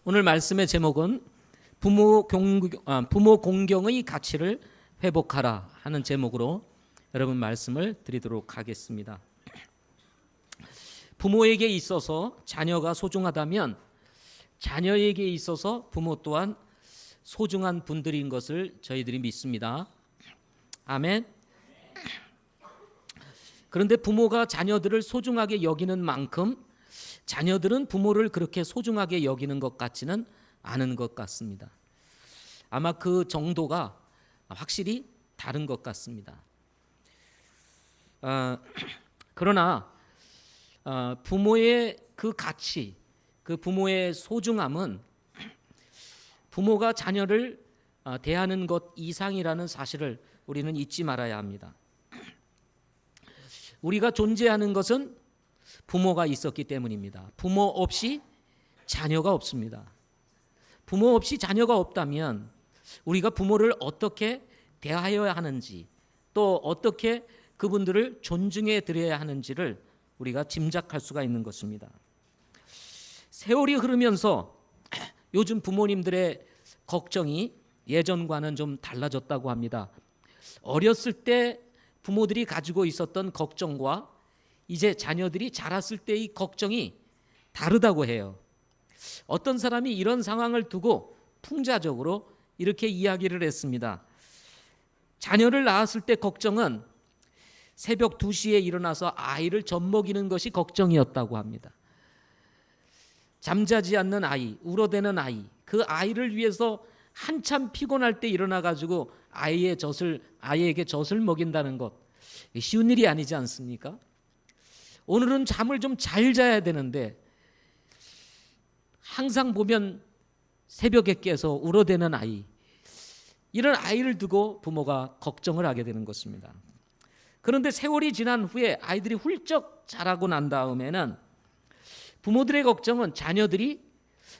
오늘 말씀의 제목은 부모 공경의 가치를 회복하라 하는 제목으로 여러분 말씀을 드리도록 하겠습니다. 부모에게 있어서 자녀가 소중하다면 자녀에게 있어서 부모 또한 소중한 분들인 것을 저희들이 믿습니다. 아멘. 그런데 부모가 자녀들을 소중하게 여기는 만큼 자녀들은 부모를 그렇게 소중하게 여기는 것 같지는 않은 것 같습니다. 아마 그 정도가 확실히 다른 것 같습니다. 그러나 부모의 그 가치, 그 부모의 소중함은 부모가 자녀를 대하는 것 이상이라는 사실을 우리는 잊지 말아야 합니다. 우리가 존재하는 것은 부모가 있었기 때문입니다. 부모 없이 자녀가 없습니다. 부모 없이 자녀가 없다면 우리가 부모를 어떻게 대하여야 하는지, 또 어떻게 그분들을 존중해 드려야 하는지를 우리가 짐작할 수가 있는 것입니다. 세월이 흐르면서 요즘 부모님들의 걱정이 예전과는 좀 달라졌다고 합니다. 어렸을 때 부모들이 가지고 있었던 걱정과 이제 자녀들이 자랐을 때의 걱정이 다르다고 해요. 어떤 사람이 이런 상황을 두고 풍자적으로 이렇게 이야기를 했습니다. 자녀를 낳았을 때 걱정은 새벽 2시에 일어나서 아이를 젖먹이는 것이 걱정이었다고 합니다. 잠자지 않는 아이, 울어대는 아이, 그 아이를 위해서 한참 피곤할 때 일어나가지고 아이에게 젖을 먹인다는 것, 쉬운 일이 아니지 않습니까? 오늘은 잠을 좀 잘 자야 되는데 항상 보면 새벽에 깨서 울어대는 아이, 이런 아이를 두고 부모가 걱정을 하게 되는 것입니다. 그런데 세월이 지난 후에 아이들이 훌쩍 자라고 난 다음에는 부모들의 걱정은 자녀들이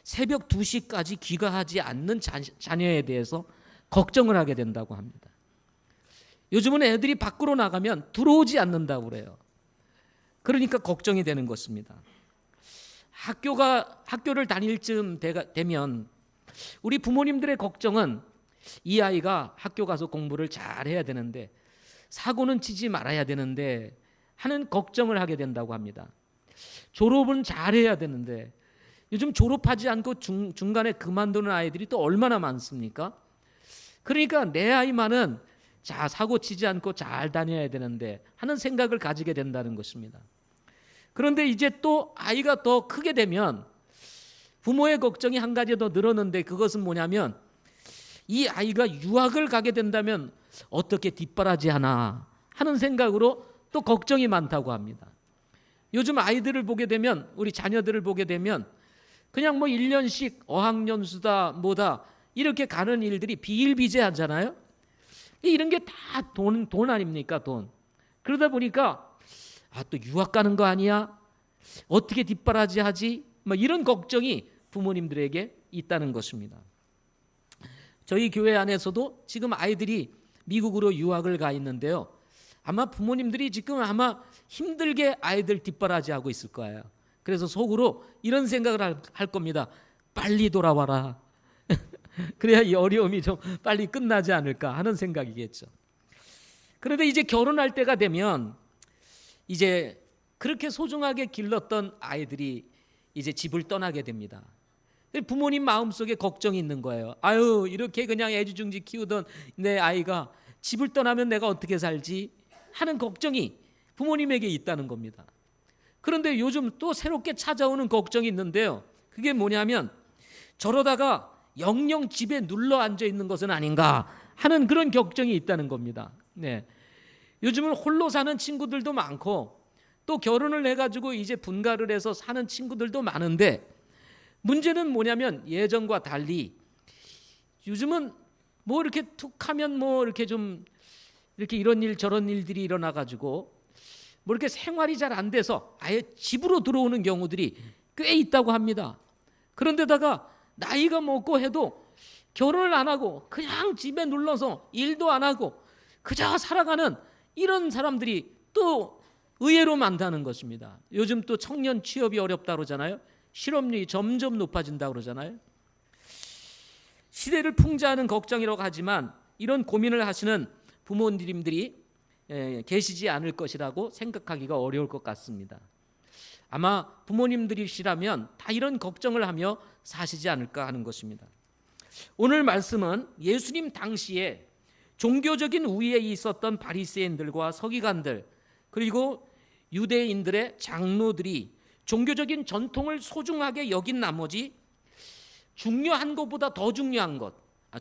새벽 2시까지 귀가하지 않는 자녀에 대해서 걱정을 하게 된다고 합니다. 요즘은 애들이 밖으로 나가면 들어오지 않는다고 그래요. 그러니까 걱정이 되는 것입니다. 학교를 다닐 쯤 되면 우리 부모님들의 걱정은 이 아이가 학교 가서 공부를 잘 해야 되는데, 사고는 치지 말아야 되는데 하는 걱정을 하게 된다고 합니다. 졸업은 잘 해야 되는데, 요즘 졸업하지 않고 중간에 그만두는 아이들이 또 얼마나 많습니까? 그러니까 내 아이만은 사고 치지 않고 잘 다녀야 되는데 하는 생각을 가지게 된다는 것입니다. 그런데 이제 또 아이가 더 크게 되면 부모의 걱정이 한 가지 더 늘었는데, 그것은 뭐냐면 이 아이가 유학을 가게 된다면 어떻게 뒷바라지하나 하는 생각으로 또 걱정이 많다고 합니다. 요즘 아이들을 보게 되면, 우리 자녀들을 보게 되면 그냥 1년씩 어학연수다 뭐다 이렇게 가는 일들이 비일비재하잖아요. 이런 게 다 돈 아닙니까? 돈. 그러다 보니까 또 유학 가는 거 아니야? 어떻게 뒷바라지하지? 이런 걱정이 부모님들에게 있다는 것입니다. 저희 교회 안에서도 지금 아이들이 미국으로 유학을 가 있는데요. 아마 부모님들이 지금 힘들게 아이들 뒷바라지하고 있을 거예요. 그래서 속으로 이런 생각을 할 겁니다. 빨리 돌아와라. 그래야 이 어려움이 좀 빨리 끝나지 않을까 하는 생각이겠죠. 그런데 이제 결혼할 때가 되면 이제 그렇게 소중하게 길렀던 아이들이 이제 집을 떠나게 됩니다. 부모님 마음속에 걱정이 있는 거예요. 이렇게 그냥 애지중지 키우던 내 아이가 집을 떠나면 내가 어떻게 살지 하는 걱정이 부모님에게 있다는 겁니다. 그런데 요즘 또 새롭게 찾아오는 걱정이 있는데요. 그게 뭐냐면 저러다가 영영 집에 눌러 앉아 있는 것은 아닌가 하는 그런 걱정이 있다는 겁니다. 네. 요즘은 홀로 사는 친구들도 많고 또 결혼을 해가지고 이제 분가를 해서 사는 친구들도 많은데, 문제는 뭐냐면 예전과 달리 요즘은 이렇게 툭 하면 이렇게 좀 이렇게 이런 일 저런 일들이 일어나가지고 이렇게 생활이 잘 안 돼서 아예 집으로 들어오는 경우들이 꽤 있다고 합니다. 그런데다가 나이가 먹고 해도 결혼을 안 하고 그냥 집에 눌러서 일도 안 하고 그저 살아가는 이런 사람들이 또 의외로 많다는 것입니다. 요즘 또 청년 취업이 어렵다고 그러잖아요. 실업률이 점점 높아진다고 그러잖아요. 시대를 풍자하는 걱정이라고 하지만 이런 고민을 하시는 부모님들이 계시지 않을 것이라고 생각하기가 어려울 것 같습니다. 아마 부모님들이시라면 다 이런 걱정을 하며 사시지 않을까 하는 것입니다. 오늘 말씀은 예수님 당시에 종교적인 우위에 있었던 바리새인들과 서기관들 그리고 유대인들의 장로들이 종교적인 전통을 소중하게 여긴 나머지 중요한 것보다 더 중요한 것,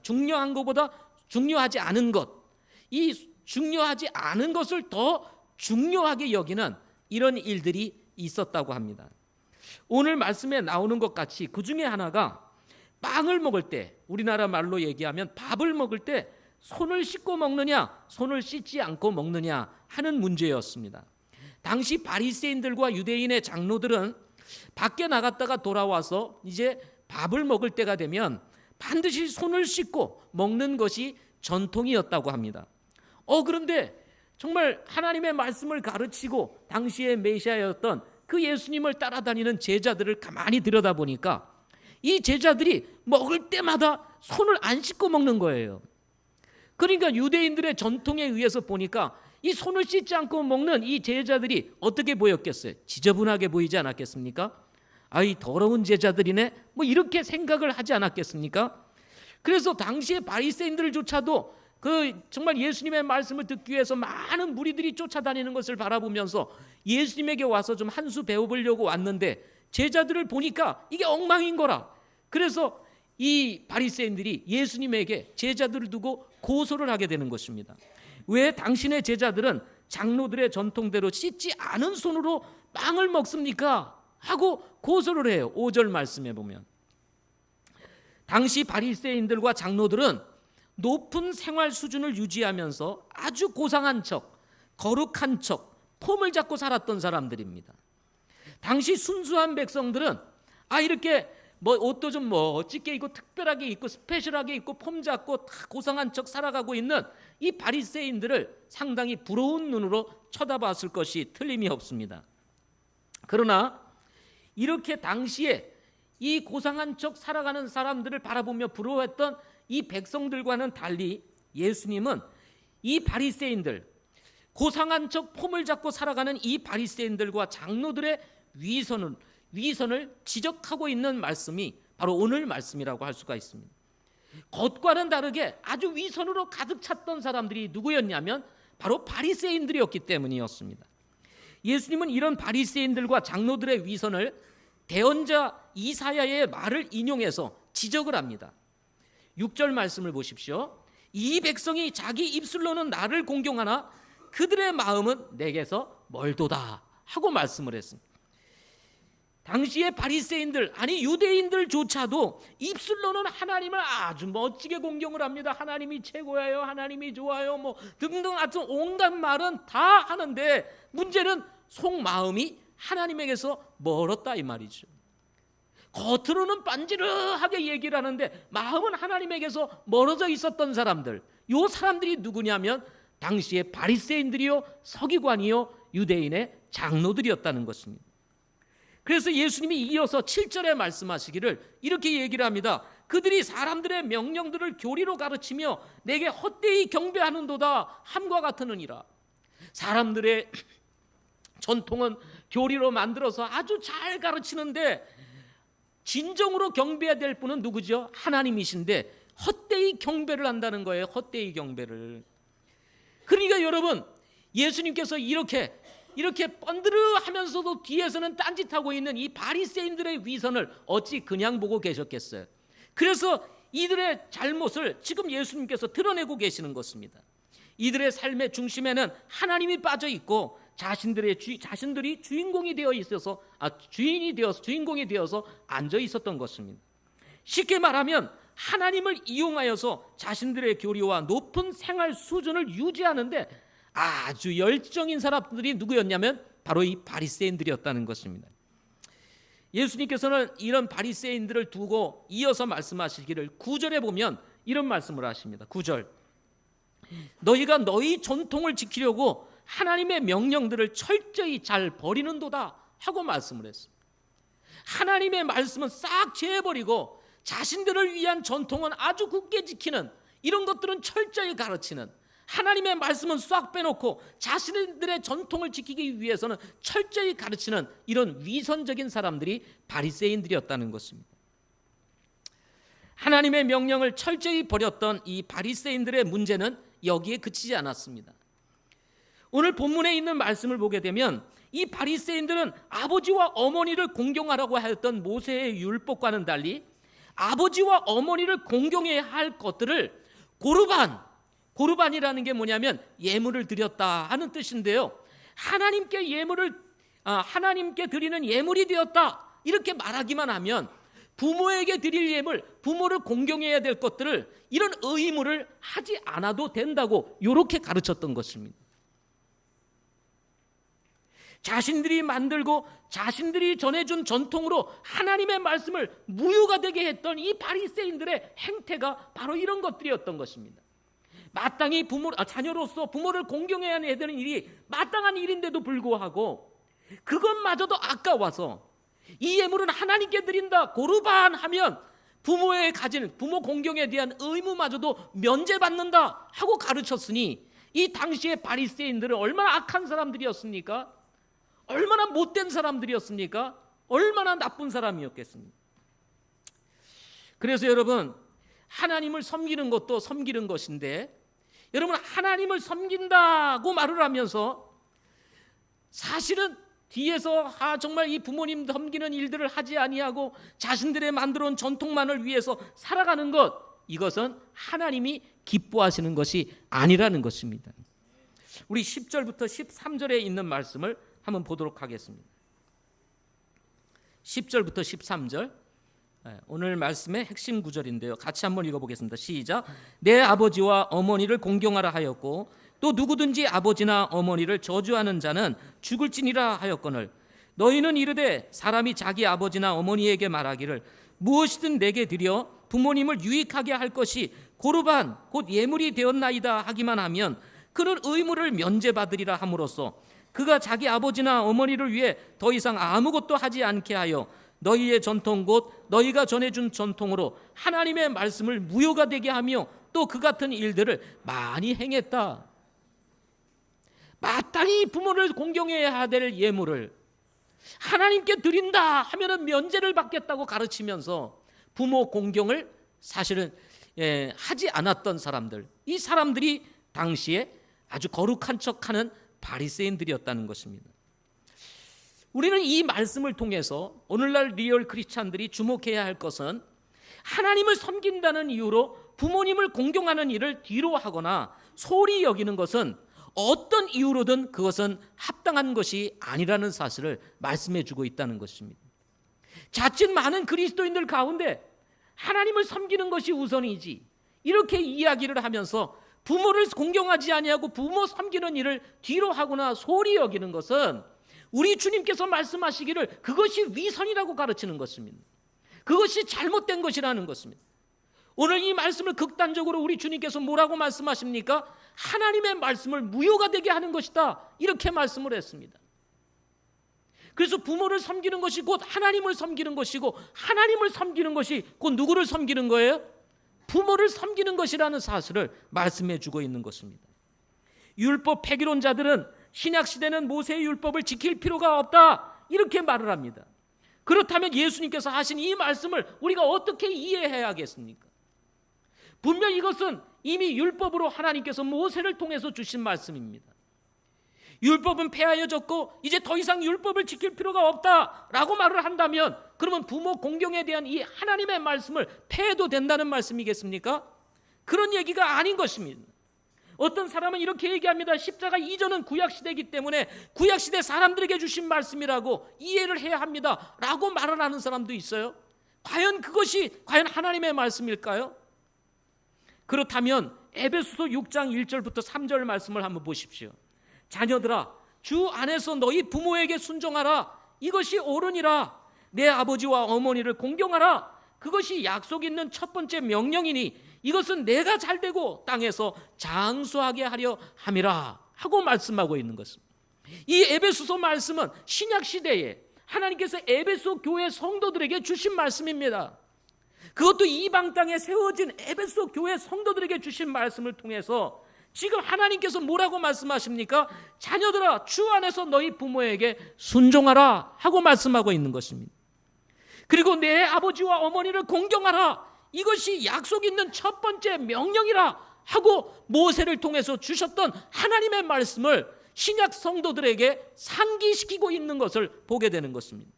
중요한 것보다 중요하지 않은 것, 이 중요하지 않은 것을 더 중요하게 여기는 이런 일들이 있었다고 합니다. 오늘 말씀에 나오는 것 같이 그 중에 하나가 빵을 먹을 때, 우리나라 말로 얘기하면 밥을 먹을 때 손을 씻고 먹느냐 손을 씻지 않고 먹느냐 하는 문제였습니다. 당시 바리새인들과 유대인의 장로들은 밖에 나갔다가 돌아와서 이제 밥을 먹을 때가 되면 반드시 손을 씻고 먹는 것이 전통이었다고 합니다. 그런데 정말 하나님의 말씀을 가르치고 당시의 메시아였던 그 예수님을 따라다니는 제자들을 가만히 들여다보니까 이 제자들이 먹을 때마다 손을 안 씻고 먹는 거예요. 그러니까 유대인들의 전통에 의해서 보니까 이 손을 씻지 않고 먹는 이 제자들이 어떻게 보였겠어요? 지저분하게 보이지 않았겠습니까? 이 더러운 제자들이네, 뭐 이렇게 생각을 하지 않았겠습니까? 그래서 당시의 바리새인들조차도 정말 예수님의 말씀을 듣기 위해서 많은 무리들이 쫓아다니는 것을 바라보면서 예수님에게 와서 좀 한 수 배워보려고 왔는데 제자들을 보니까 이게 엉망인 거라. 그래서 이 바리새인들이 예수님에게 제자들을 두고 고소를 하게 되는 것입니다. 왜 당신의 제자들은 장로들의 전통대로 씻지 않은 손으로 빵을 먹습니까? 하고 고소를 해요. 5절 말씀에 보면 당시 바리새인들과 장로들은 높은 생활 수준을 유지하면서 아주 고상한 척, 거룩한 척, 폼을 잡고 살았던 사람들입니다. 당시 순수한 백성들은 이렇게 옷도 좀 멋지게 입고 특별하게 입고 스페셜하게 입고 폼 잡고 다 고상한 척 살아가고 있는 이 바리새인들을 상당히 부러운 눈으로 쳐다봤을 것이 틀림이 없습니다. 그러나 이렇게 당시에 이 고상한 척 살아가는 사람들을 바라보며 부러워했던 이 백성들과는 달리 예수님은 이 바리새인들, 고상한 척 폼을 잡고 살아가는 이 바리새인들과 장로들의 위선을 지적하고 있는 말씀이 바로 오늘 말씀이라고 할 수가 있습니다. 겉과는 다르게 아주 위선으로 가득 찼던 사람들이 누구였냐면 바로 바리새인들이었기 때문이었습니다. 예수님은 이런 바리새인들과 장로들의 위선을 대언자 이사야의 말을 인용해서 지적을 합니다. 6절 말씀을 보십시오. 이 백성이 자기 입술로는 나를 공경하나 그들의 마음은 내게서 멀도다 하고 말씀을 했습니다. 당시의 바리새인들, 유대인들조차도 입술로는 하나님을 아주 멋지게 공경을 합니다. 하나님이 최고예요, 하나님이 좋아요, 등등 아주 온갖 말은 다 하는데 문제는 속마음이 하나님에게서 멀었다 이 말이죠. 겉으로는 반지르하게 얘기를 하는데 마음은 하나님에게서 멀어져 있었던 사람들, 이 사람들이 누구냐면 당시의 바리새인들이요, 서기관이요, 유대인의 장로들이었다는 것입니다. 그래서 예수님이 이어서 7절에 말씀하시기를 이렇게 얘기를 합니다. 그들이 사람들의 명령들을 교리로 가르치며 내게 헛되이 경배하는도다 함과 같으느니라. 사람들의 전통은 교리로 만들어서 아주 잘 가르치는데 진정으로 경배해야 될 분은 누구죠? 하나님이신데 헛되이 경배를 한다는 거예요. 헛되이 경배를. 그러니까 여러분, 예수님께서 이렇게 뻔드르하면서도 뒤에서는 딴짓하고 있는 이 바리새인들의 위선을 어찌 그냥 보고 계셨겠어요? 그래서 이들의 잘못을 지금 예수님께서 드러내고 계시는 것입니다. 이들의 삶의 중심에는 하나님이 빠져 있고 자신들이 주인공이 되어 있어서 주인공이 되어서 앉아 있었던 것입니다. 쉽게 말하면 하나님을 이용하여서 자신들의 교리와 높은 생활 수준을 유지하는데 아주 열정인 사람들이 누구였냐면 바로 이 바리새인들이었다는 것입니다. 예수님께서는 이런 바리새인들을 두고 이어서 말씀하시기를 9절에 보면 이런 말씀을 하십니다. 9절, 너희가 너희 전통을 지키려고 하나님의 명령들을 철저히 잘 버리는도다 하고 말씀을 했습니다. 하나님의 말씀은 싹 제해버리고 자신들을 위한 전통은 아주 굳게 지키는, 이런 것들은 철저히 가르치는, 하나님의 말씀은 싹 빼놓고 자신들의 전통을 지키기 위해서는 철저히 가르치는 이런 위선적인 사람들이 바리새인들이었다는 것입니다. 하나님의 명령을 철저히 버렸던 이 바리새인들의 문제는 여기에 그치지 않았습니다. 오늘 본문에 있는 말씀을 보게 되면 이 바리새인들은 아버지와 어머니를 공경하라고 하였던 모세의 율법과는 달리 아버지와 어머니를 공경해야 할 것들을 고르반이라는 게 뭐냐면 예물을 드렸다 하는 뜻인데요, 하나님께 드리는 예물이 되었다 이렇게 말하기만 하면 부모에게 드릴 예물, 부모를 공경해야 될 것들을, 이런 의무를 하지 않아도 된다고 이렇게 가르쳤던 것입니다. 자신들이 만들고 자신들이 전해준 전통으로 하나님의 말씀을 무효가 되게 했던 이 바리새인들의 행태가 바로 이런 것들이었던 것입니다. 마땅히 자녀로서 부모를 공경해야 되는 일이 마땅한 일인데도 불구하고 그것마저도 아까워서 이 예물은 하나님께 드린다, 고르반 하면 부모의 가진 부모 공경에 대한 의무마저도 면제받는다 하고 가르쳤으니 이 당시의 바리새인들은 얼마나 악한 사람들이었습니까? 얼마나 못된 사람들이었습니까? 얼마나 나쁜 사람이었겠습니까? 그래서 여러분, 하나님을 섬기는 것도 섬기는 것인데, 여러분 하나님을 섬긴다고 말을 하면서 사실은 뒤에서 정말 이 부모님 섬기는 일들을 하지 아니하고 자신들의 만들어 온 전통만을 위해서 살아가는 것, 이것은 하나님이 기뻐하시는 것이 아니라는 것입니다. 우리 10절부터 13절에 있는 말씀을 한번 보도록 하겠습니다. 10절부터 13절, 오늘 말씀의 핵심 구절인데요, 같이 한번 읽어보겠습니다. 시작. 내 아버지와 어머니를 공경하라 하였고 또 누구든지 아버지나 어머니를 저주하는 자는 죽을지니라 하였거늘 너희는 이르되 사람이 자기 아버지나 어머니에게 말하기를 무엇이든 내게 드려 부모님을 유익하게 할 것이 고르반 곧 예물이 되었나이다 하기만 하면 그는 의무를 면제받으리라 함으로써 그가 자기 아버지나 어머니를 위해 더 이상 아무것도 하지 않게 하여 너희의 전통 곧 너희가 전해준 전통으로 하나님의 말씀을 무효가 되게 하며 또 그 같은 일들을 많이 행했다. 마땅히 부모를 공경해야 될 예물을 하나님께 드린다 하면은 면제를 받겠다고 가르치면서 부모 공경을 사실은 하지 않았던 사람들, 이 사람들이 당시에 아주 거룩한 척하는 바리새인들이었다는 것입니다. 우리는 이 말씀을 통해서 오늘날 리얼 크리스찬들이 주목해야 할 것은 하나님을 섬긴다는 이유로 부모님을 공경하는 일을 뒤로 하거나 소홀히 여기는 것은 어떤 이유로든 그것은 합당한 것이 아니라는 사실을 말씀해 주고 있다는 것입니다. 자칫 많은 그리스도인들 가운데 하나님을 섬기는 것이 우선이지 이렇게 이야기를 하면서 부모를 공경하지 아니하고 부모 섬기는 일을 뒤로 하거나 소홀히 여기는 것은 우리 주님께서 말씀하시기를 그것이 위선이라고 가르치는 것입니다. 그것이 잘못된 것이라는 것입니다. 오늘 이 말씀을 극단적으로 우리 주님께서 뭐라고 말씀하십니까? 하나님의 말씀을 무효가 되게 하는 것이다, 이렇게 말씀을 했습니다. 그래서 부모를 섬기는 것이 곧 하나님을 섬기는 것이고 하나님을 섬기는 것이 곧 누구를 섬기는 거예요? 부모를 섬기는 것이라는 사실을 말씀해 주고 있는 것입니다. 율법 폐기론자들은 신약시대는 모세의 율법을 지킬 필요가 없다 이렇게 말을 합니다. 그렇다면 예수님께서 하신 이 말씀을 우리가 어떻게 이해해야겠습니까? 분명 이것은 이미 율법으로 하나님께서 모세를 통해서 주신 말씀입니다. 율법은 폐하여졌고 이제 더 이상 율법을 지킬 필요가 없다라고 말을 한다면 그러면 부모 공경에 대한 이 하나님의 말씀을 폐해도 된다는 말씀이겠습니까? 그런 얘기가 아닌 것입니다. 어떤 사람은 이렇게 얘기합니다. 십자가 이전은 구약시대이기 때문에 구약시대 사람들에게 주신 말씀이라고 이해를 해야 합니다 라고 말을 하는 사람도 있어요. 과연 그것이 하나님의 말씀일까요? 그렇다면 에베소서 6장 1절부터 3절 말씀을 한번 보십시오. 자녀들아 주 안에서 너희 부모에게 순종하라. 이것이 옳으니라. 내 아버지와 어머니를 공경하라. 그것이 약속 있는 첫 번째 명령이니 이것은 내가 잘되고 땅에서 장수하게 하려 함이라 하고 말씀하고 있는 것입니다. 이 에베소서 말씀은 신약 시대에 하나님께서 에베소 교회 성도들에게 주신 말씀입니다. 그것도 이방 땅에 세워진 에베소 교회 성도들에게 주신 말씀을 통해서 지금 하나님께서 뭐라고 말씀하십니까? 자녀들아, 주 안에서 너희 부모에게 순종하라 하고 말씀하고 있는 것입니다. 그리고 내 아버지와 어머니를 공경하라, 이것이 약속 있는 첫 번째 명령이라 하고 모세를 통해서 주셨던 하나님의 말씀을 신약 성도들에게 상기시키고 있는 것을 보게 되는 것입니다.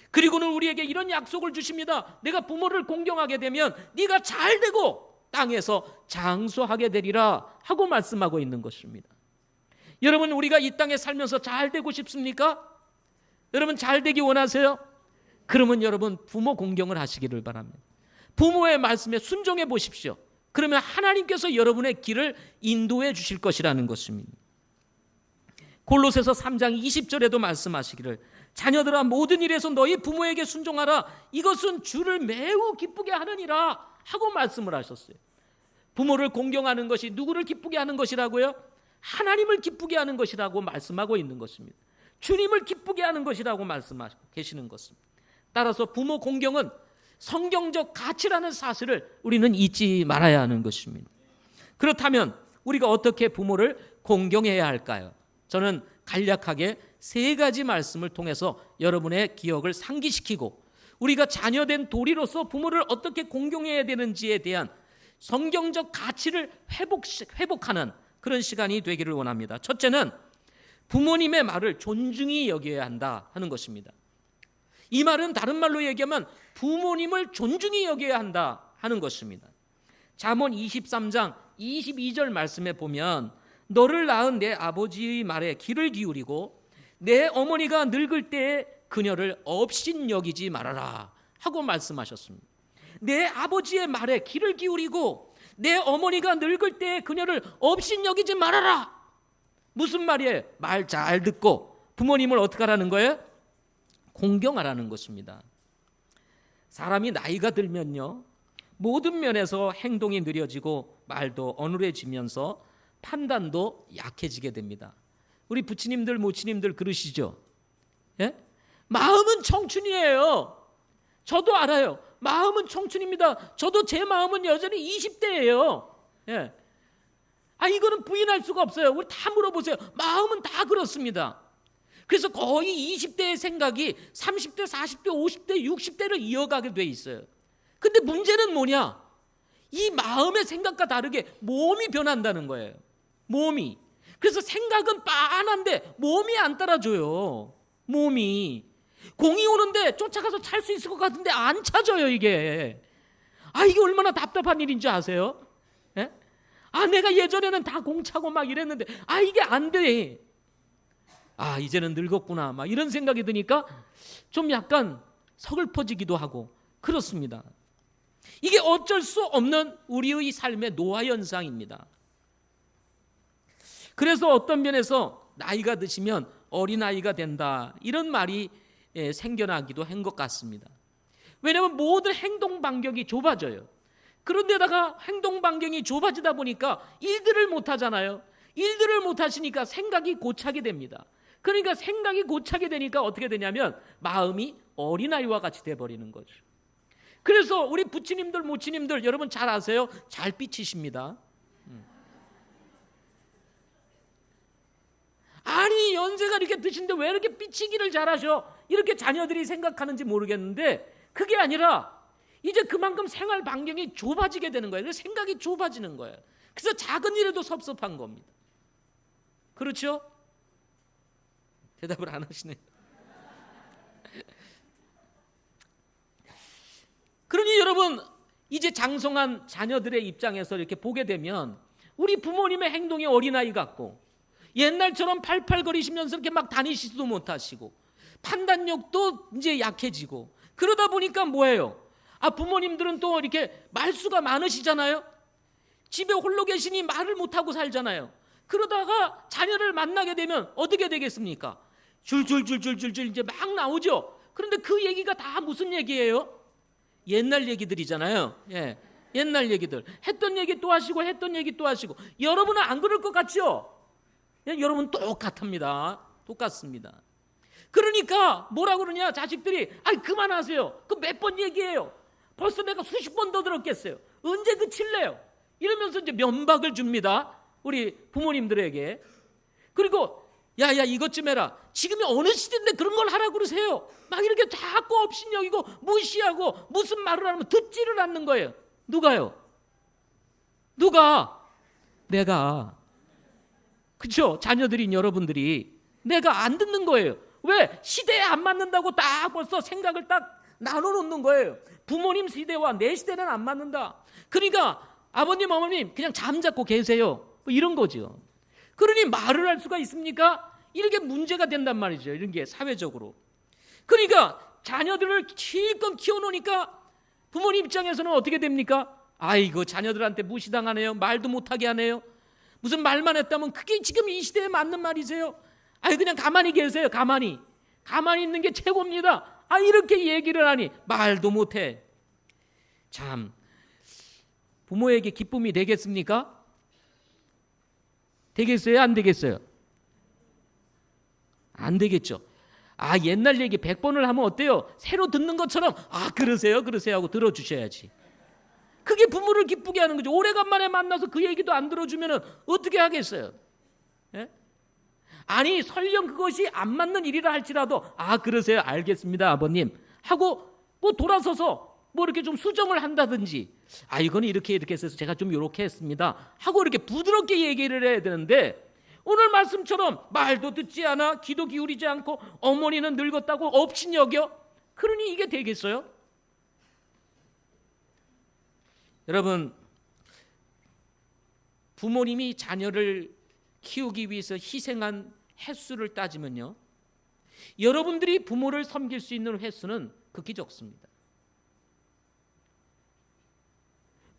그리고는 우리에게 이런 약속을 주십니다. 내가 부모를 공경하게 되면 네가 잘되고 땅에서 장수하게 되리라 하고 말씀하고 있는 것입니다. 여러분, 우리가 이 땅에 살면서 잘되고 싶습니까? 여러분, 잘되기 원하세요? 그러면 여러분 부모 공경을 하시기를 바랍니다. 부모의 말씀에 순종해 보십시오. 그러면 하나님께서 여러분의 길을 인도해 주실 것이라는 것입니다. 골로새서 3장 20절에도 말씀하시기를 자녀들아, 모든 일에서 너희 부모에게 순종하라, 이것은 주를 매우 기쁘게 하느니라 하고 말씀을 하셨어요. 부모를 공경하는 것이 누구를 기쁘게 하는 것이라고요? 하나님을 기쁘게 하는 것이라고 말씀하고 있는 것입니다. 주님을 기쁘게 하는 것이라고 말씀하고 계시는 것입니다. 따라서 부모 공경은 성경적 가치라는 사실을 우리는 잊지 말아야 하는 것입니다. 그렇다면 우리가 어떻게 부모를 공경해야 할까요? 저는 간략하게 세 가지 말씀을 통해서 여러분의 기억을 상기시키고 우리가 자녀된 도리로서 부모를 어떻게 공경해야 되는지에 대한 성경적 가치를 회복하는 그런 시간이 되기를 원합니다. 첫째는 부모님의 말을 존중히 여겨야 한다 하는 것입니다. 이 말은 다른 말로 얘기하면 부모님을 존중히 여겨야 한다 하는 것입니다. 잠언 23장 22절 말씀에 보면 너를 낳은 내 아버지의 말에 귀를 기울이고 내 어머니가 늙을 때에 그녀를 업신여기지 말아라 하고 말씀하셨습니다. 내 아버지의 말에 귀를 기울이고 내 어머니가 늙을 때에 그녀를 업신여기지 말아라. 무슨 말이에요? 말 잘 듣고 부모님을 어떻게 하라는 거예요? 공경하라는 것입니다. 사람이 나이가 들면요, 모든 면에서 행동이 느려지고 말도 어눌해지면서 판단도 약해지게 됩니다. 우리 부치님들 모치님들 그러시죠? 예? 마음은 청춘이에요. 저도 알아요. 마음은 청춘입니다. 저도 제 마음은 여전히 20대예요. 예. 이거는 부인할 수가 없어요. 우리 다 물어보세요. 마음은 다 그렇습니다. 그래서 거의 20대의 생각이 30대, 40대, 50대, 60대를 이어가게 돼 있어요. 근데 문제는 뭐냐? 이 마음의 생각과 다르게 몸이 변한다는 거예요. 몸이. 그래서 생각은 빤한데 몸이 안 따라줘요. 몸이. 공이 오는데 쫓아가서 찰 수 있을 것 같은데 안 찾아요, 이게. 이게 얼마나 답답한 일인지 아세요? 예? 내가 예전에는 다 공차고 막 이랬는데 이게 안 돼. 이제는 늙었구나 막 이런 생각이 드니까 좀 약간 서글퍼지기도 하고 그렇습니다. 이게 어쩔 수 없는 우리의 삶의 노화 현상입니다. 그래서 어떤 면에서 나이가 드시면 어린아이가 된다 이런 말이 생겨나기도 한 것 같습니다. 왜냐하면 모든 행동 반경이 좁아져요. 그런데다가 행동 반경이 좁아지다 보니까 일들을 못 하잖아요. 일들을 못 하시니까 생각이 고차게 됩니다. 그러니까 생각이 고차게 되니까 어떻게 되냐면 마음이 어린아이와 같이 돼버리는 거죠. 그래서 우리 부치님들 모치님들 여러분 잘 아세요? 잘 삐치십니다. 연세가 이렇게 드신데 왜 이렇게 삐치기를 잘하셔? 이렇게 자녀들이 생각하는지 모르겠는데 그게 아니라 이제 그만큼 생활 반경이 좁아지게 되는 거예요. 그래서 생각이 좁아지는 거예요. 그래서 작은 일에도 섭섭한 겁니다. 그렇죠? 대답을 안 하시네요. 그러니 여러분 이제 장성한 자녀들의 입장에서 이렇게 보게 되면 우리 부모님의 행동이 어린아이 같고 옛날처럼 팔팔거리시면서 이렇게 막 다니시지도 못하시고 판단력도 이제 약해지고 그러다 보니까 뭐예요? 부모님들은 또 이렇게 말수가 많으시잖아요. 집에 홀로 계시니 말을 못하고 살잖아요. 그러다가 자녀를 만나게 되면 어떻게 되겠습니까? 줄줄줄줄줄줄 이제 막 나오죠. 그런데 그 얘기가 다 무슨 얘기예요? 옛날 얘기들이잖아요. 예, 옛날 얘기들. 했던 얘기 또 하시고 했던 얘기 또 하시고. 여러분은 안 그럴 것 같죠? 예, 여러분 똑같습니다. 똑같습니다. 그러니까 뭐라 그러냐 자식들이 그만하세요. 그 몇 번 얘기해요. 벌써 내가 수십 번 더 들었겠어요. 언제 그칠래요? 이러면서 이제 면박을 줍니다. 우리 부모님들에게. 그리고 야야 이것 좀 해라. 지금이 어느 시대인데 그런 걸 하라고 그러세요. 막 이렇게 자꾸 업신여기고 무시하고 무슨 말을 하면 듣지를 않는 거예요. 누가요? 누가? 내가. 그렇죠? 자녀들인 여러분들이. 내가 안 듣는 거예요. 왜? 시대에 안 맞는다고 딱 벌써 생각을 딱 나눠놓는 거예요. 부모님 시대와 내 시대는 안 맞는다. 그러니까 아버님 어머님 그냥 잠자고 계세요. 뭐 이런 거죠. 그러니 말을 할 수가 있습니까? 이렇게 문제가 된단 말이죠. 이런 게 사회적으로. 그러니까 자녀들을 실컷 키워놓으니까 부모님 입장에서는 어떻게 됩니까? 아이고 자녀들한테 무시당하네요. 말도 못하게 하네요. 무슨 말만 했다면 그게 지금 이 시대에 맞는 말이세요? 아이 그냥 가만히 계세요. 가만히 있는 게 최고입니다. 아 이렇게 얘기를 하니 말도 못해. 참 부모에게 기쁨이 되겠습니까? 되겠어요? 안 되겠어요? 안 되겠죠. 아 옛날 얘기 100번을 하면 어때요? 새로 듣는 것처럼 아 그러세요 하고 들어주셔야지. 그게 부모를 기쁘게 하는 거죠. 오래간만에 만나서 그 얘기도 안 들어주면 어떻게 하겠어요? 예? 아니 설령 그것이 안 맞는 일이라 할지라도 아 그러세요 알겠습니다 아버님 하고 뭐 돌아서서 뭐 이렇게 좀 수정을 한다든지 아 이거는 이렇게 해서 제가 좀 이렇게 했습니다 하고 이렇게 부드럽게 얘기를 해야 되는데 오늘 말씀처럼 말도 듣지 않아 귀도 기울이지 않고 어머니는 늙었다고 업신여겨. 그러니 이게 되겠어요? 여러분 부모님이 자녀를 키우기 위해서 희생한 횟수를 따지면요 여러분들이 부모를 섬길 수 있는 횟수는 극히 적습니다.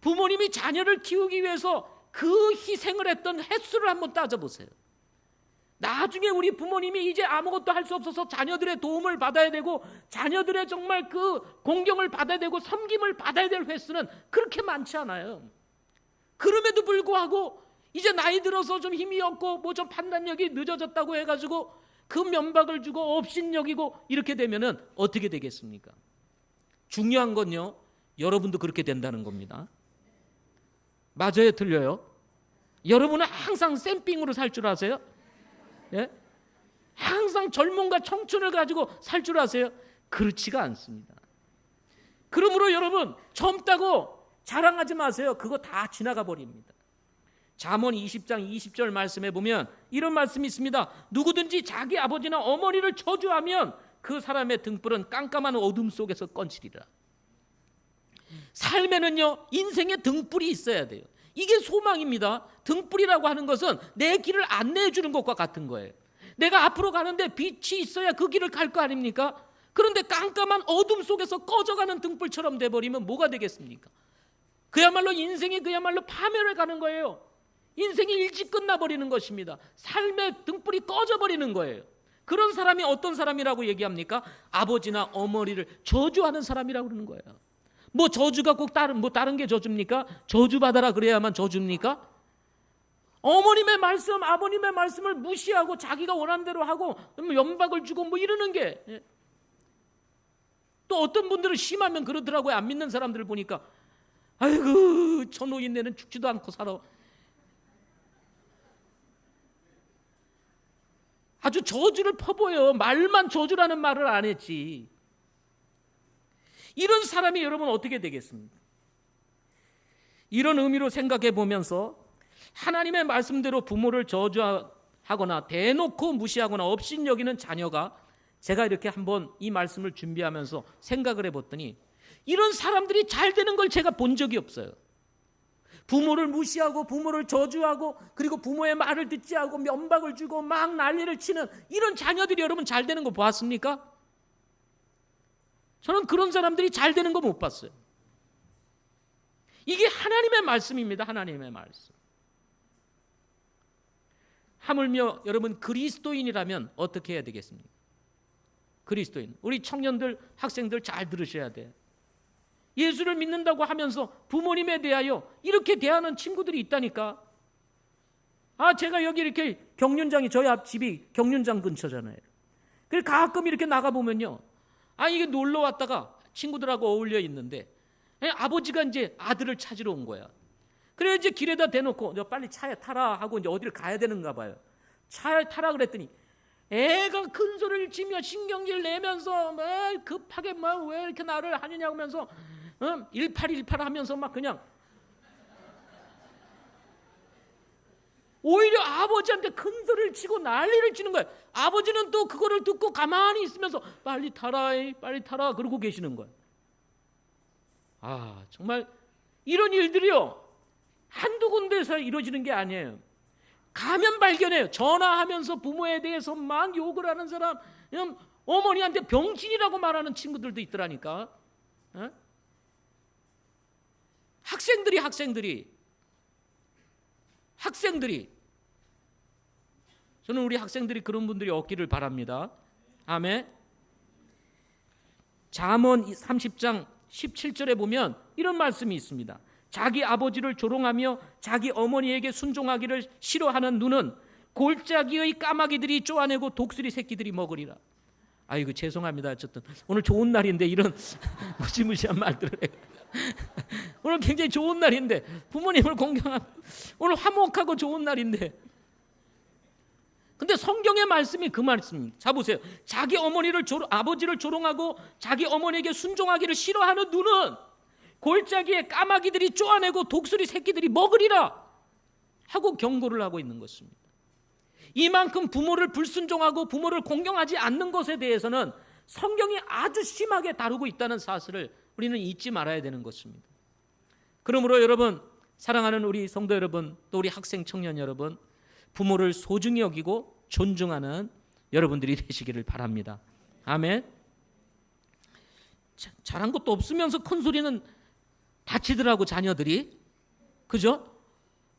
부모님이 자녀를 키우기 위해서 그 희생을 했던 횟수를 한번 따져보세요. 나중에 우리 부모님이 이제 아무것도 할 수 없어서 자녀들의 도움을 받아야 되고 자녀들의 정말 그 공경을 받아야 되고 섬김을 받아야 될 횟수는 그렇게 많지 않아요. 그럼에도 불구하고 이제 나이 들어서 좀 힘이 없고 뭐 좀 판단력이 늦어졌다고 해가지고 그 면박을 주고 업신여기고 이렇게 되면은 어떻게 되겠습니까? 중요한 건요 여러분도 그렇게 된다는 겁니다. 맞아요 틀려요? 여러분은 항상 쌤삥으로 살 줄 아세요? 예? 항상 젊음과 청춘을 가지고 살 줄 아세요? 그렇지가 않습니다. 그러므로 여러분 젊다고 자랑하지 마세요. 그거 다 지나가 버립니다. 잠언 20장 20절 말씀에 보면 이런 말씀이 있습니다. 누구든지 자기 아버지나 어머니를 저주하면 그 사람의 등불은 깜깜한 어둠 속에서 꺼지리라. 삶에는요 인생에 등불이 있어야 돼요. 이게 소망입니다. 등불이라고 하는 것은 내 길을 안내해 주는 것과 같은 거예요. 내가 앞으로 가는데 빛이 있어야 그 길을 갈 거 아닙니까? 그런데 깜깜한 어둠 속에서 꺼져가는 등불처럼 돼버리면 뭐가 되겠습니까? 그야말로 인생이 그야말로 파멸을 가는 거예요. 인생이 일찍 끝나버리는 것입니다. 삶의 등불이 꺼져버리는 거예요. 그런 사람이 어떤 사람이라고 얘기합니까? 아버지나 어머니를 저주하는 사람이라고 그러는 거예요. 뭐 저주가 꼭 다른 게 저주입니까? 저주받아라 그래야만 저주입니까? 어머님의 말씀, 아버님의 말씀을 무시하고 자기가 원하는 대로 하고 연박을 주고 뭐 이러는 게 또 어떤 분들은 심하면 그러더라고요. 안 믿는 사람들을 보니까 아이고 저 노인네는 죽지도 않고 살아. 아주 저주를 퍼부어요. 말만 저주라는 말을 안 했지. 이런 사람이 여러분 어떻게 되겠습니까? 이런 의미로 생각해 보면서 하나님의 말씀대로 부모를 저주하거나 대놓고 무시하거나 업신여기는 자녀가 제가 이렇게 한번 이 말씀을 준비하면서 생각을 해봤더니 이런 사람들이 잘 되는 걸 제가 본 적이 없어요. 부모를 무시하고 부모를 저주하고 그리고 부모의 말을 듣지 않고 면박을 주고 막 난리를 치는 이런 자녀들이 여러분 잘 되는 거 보았습니까? 저는 그런 사람들이 잘 되는 거 못 봤어요. 이게 하나님의 말씀입니다. 하나님의 말씀. 하물며 여러분 그리스도인이라면 어떻게 해야 되겠습니까? 그리스도인. 우리 청년들, 학생들 잘 들으셔야 돼요. 예수를 믿는다고 하면서 부모님에 대하여 이렇게 대하는 친구들이 있다니까. 아, 제가 여기 이렇게 경륜장이 저희 앞 집이 경륜장 근처잖아요. 그래서 가끔 이렇게 나가보면요. 아, 이게 놀러 왔다가 친구들하고 어울려 있는데 아버지가 이제 아들을 찾으러 온 거야. 그래 이제 길에다 대놓고 너 빨리 차에 타라 하고 이제 어디를 가야 되는가 봐요. 차에 타라 그랬더니 애가 큰 소리를 치며 신경질 내면서 막 급하게 막 왜 이렇게 나를 하느냐고 하면서 1818 하면서 막 그냥 오히려 아버지한테 큰 소리를 치고 난리를 치는 거예요. 아버지는 또 그거를 듣고 가만히 있으면서 빨리 타라 빨리 타라 그러고 계시는 거예요. 아 정말 이런 일들이요 한두 군데에서 이루어지는 게 아니에요. 가면 발견해요. 전화하면서 부모에 대해서 막 욕을 하는 사람, 어머니한테 병신이라고 말하는 친구들도 있더라니까. 학생들이 저는 우리 학생들이 그런 분들이 없기를 바랍니다. 아멘. 잠언 30장 17절에 보면 이런 말씀이 있습니다. 자기 아버지를 조롱하며 자기 어머니에게 순종하기를 싫어하는 눈은 골짜기의 까마귀들이 쪼아내고 독수리 새끼들이 먹으리라. 아이고 죄송합니다. 어쨌든 오늘 좋은 날인데 이런 무시무시한 말들을 해요. 오늘 굉장히 좋은 날인데 부모님을 공경하고 오늘 화목하고 좋은 날인데 근데 성경의 말씀이 그 말씀입니다. 자 보세요. 자기 아버지를 조롱하고 자기 어머니에게 순종하기를 싫어하는 눈은 골짜기에 까마귀들이 쪼아내고 독수리 새끼들이 먹으리라 하고 경고를 하고 있는 것입니다. 이만큼 부모를 불순종하고 부모를 공경하지 않는 것에 대해서는 성경이 아주 심하게 다루고 있다는 사실을 우리는 잊지 말아야 되는 것입니다. 그러므로 여러분, 사랑하는 우리 성도 여러분, 또 우리 학생 청년 여러분, 부모를 소중히 여기고 존중하는 여러분들이 되시기를 바랍니다. 아멘. 잘한 것도 없으면서 큰 소리는 다치더라고 자녀들이. 그죠?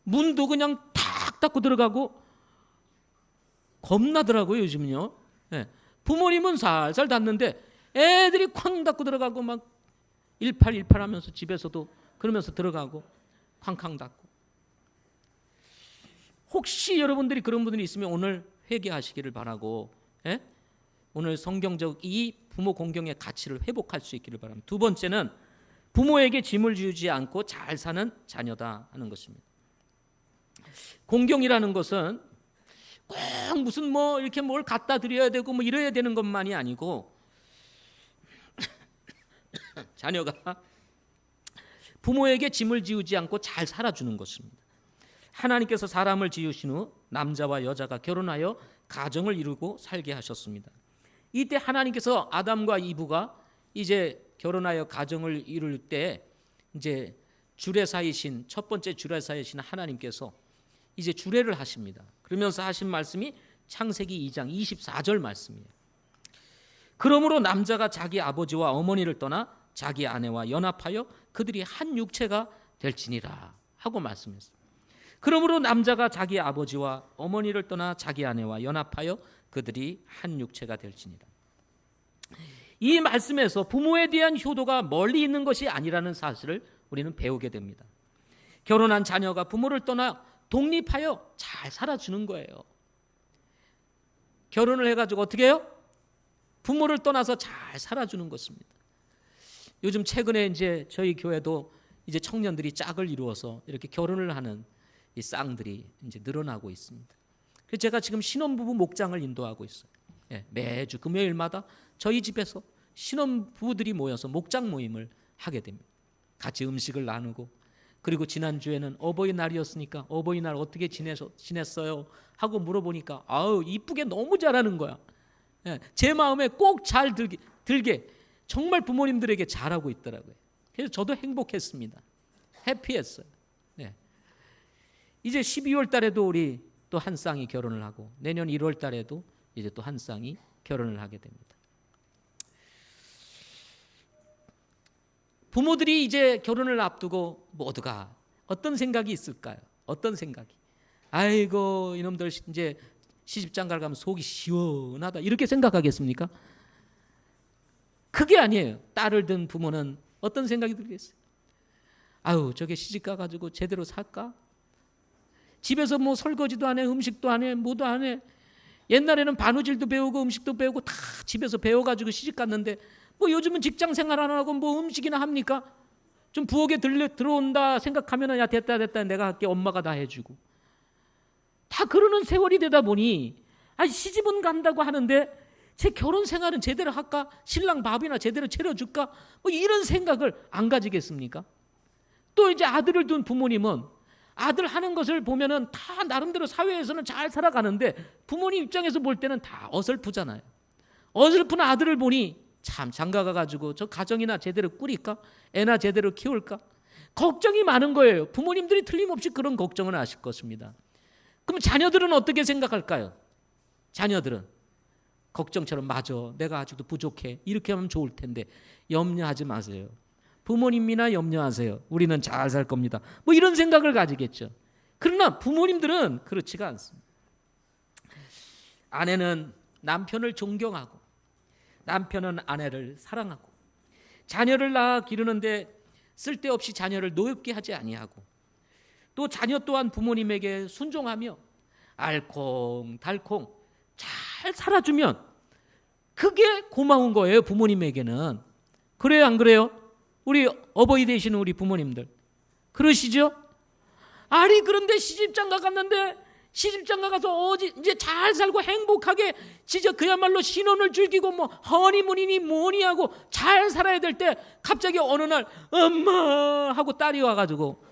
문도 그냥 탁 닫고 들어가고 겁나더라고요 요즘은요. 네. 부모님은 살살 닫는데 애들이 쾅 닫고 들어가고 막 1818 하면서 집에서도 그러면서 들어가고 쾅쾅 닫고. 혹시 여러분들이 그런 분들이 있으면 오늘 회개하시기를 바라고, 예? 오늘 성경적 이 부모 공경의 가치를 회복할 수 있기를 바랍니다. 두 번째는 부모에게 짐을 지우지 않고 잘 사는 자녀다 하는 것입니다. 공경이라는 것은 꼭 무슨 뭐 이렇게 뭘 갖다 드려야 되고 뭐 이래야 되는 것만이 아니고 자녀가 부모에게 짐을 지우지 않고 잘 살아주는 것입니다. 하나님께서 사람을 지으신 후 남자와 여자가 결혼하여 가정을 이루고 살게 하셨습니다. 이때 하나님께서 아담과 이브가 이제 결혼하여 가정을 이룰 때 이제 주례사이신 첫 번째 주례사이신 하나님께서 이제 주례를 하십니다. 그러면서 하신 말씀이 창세기 2장 24절 말씀이에요. 그러므로 남자가 자기 아버지와 어머니를 떠나 자기 아내와 연합하여 그들이 한 육체가 될지니라 하고 말씀했습니다. 그러므로 남자가 자기 아버지와 어머니를 떠나 자기 아내와 연합하여 그들이 한 육체가 될지니라. 이 말씀에서 부모에 대한 효도가 멀리 있는 것이 아니라는 사실을 우리는 배우게 됩니다. 결혼한 자녀가 부모를 떠나 독립하여 잘 살아주는 거예요. 결혼을 해가지고 어떻게 해요? 부모를 떠나서 잘 살아주는 것입니다. 요즘 최근에 이제 저희 교회도 이제 청년들이 짝을 이루어서 이렇게 결혼을 하는 이 쌍들이 이제 늘어나고 있습니다. 그래서 제가 지금 신혼부부 목장을 인도하고 있어요. 예, 매주 금요일마다 저희 집에서 신혼부부들이 모여서 목장 모임을 하게 됩니다. 같이 음식을 나누고, 그리고 지난주에는 어버이날이었으니까 어버이날 어떻게 지냈어요? 하고 물어보니까 아우 이쁘게 너무 잘하는 거야. 예, 제 마음에 꼭 잘 들게 정말 부모님들에게 잘하고 있더라고요. 그래서 저도 행복했습니다. 해피했어요. 예. 이제 12월 달에도 우리 또 한 쌍이 결혼을 하고 내년 1월 달에도 이제 또 한 쌍이 결혼을 하게 됩니다. 부모들이 이제 결혼을 앞두고 모두가 어떤 생각이 있을까요? 어떤 생각이? 아이고 이놈들 이제 시집장가를 가면 속이 시원하다 이렇게 생각하겠습니까? 그게 아니에요. 딸을 둔 부모는 어떤 생각이 들겠어요? 아유 저게 시집 가가지고 제대로 살까? 집에서 뭐 설거지도 안 해, 음식도 안 해, 뭐도 안 해. 옛날에는 바느질도 배우고 음식도 배우고 다 집에서 배워가지고 시집 갔는데 뭐 요즘은 직장 생활 안 하고 뭐 음식이나 합니까? 좀 부엌에 들어온다 생각하면 야 됐다 내가 할게, 엄마가 다 해주고. 다 그러는 세월이 되다 보니 시집은 간다고 하는데 제 결혼 생활은 제대로 할까? 신랑 밥이나 제대로 차려줄까? 뭐 이런 생각을 안 가지겠습니까? 또 이제 아들을 둔 부모님은 아들 하는 것을 보면은 다 나름대로 사회에서는 잘 살아가는데 부모님 입장에서 볼 때는 다 어설프잖아요. 어설픈 아들을 보니 참 장가가 가지고 저 가정이나 제대로 꾸릴까? 애나 제대로 키울까? 걱정이 많은 거예요. 부모님들이 틀림없이 그런 걱정을 하실 것입니다. 그럼 자녀들은 어떻게 생각할까요? 자녀들은 걱정처럼 맞아, 내가 아직도 부족해, 이렇게 하면 좋을 텐데 염려하지 마세요. 부모님이나 염려하세요. 우리는 잘 살 겁니다. 뭐 이런 생각을 가지겠죠. 그러나 부모님들은 그렇지가 않습니다. 아내는 남편을 존경하고 남편은 아내를 사랑하고 자녀를 낳아 기르는데 쓸데없이 자녀를 노엽게 하지 아니하고 또 자녀 또한 부모님에게 순종하며 알콩달콩 잘 살아주면 그게 고마운 거예요. 부모님에게는. 그래요, 안 그래요? 우리 어버이 되시는 우리 부모님들 그러시죠? 아니 그런데 시집장가 갔는데 시집장가 가서 이제 잘 살고 행복하게 진짜 그야말로 신혼을 즐기고 뭐 허니문이니 뭐니 하고 잘 살아야 될 때 갑자기 어느 날 엄마 하고 딸이 와가지고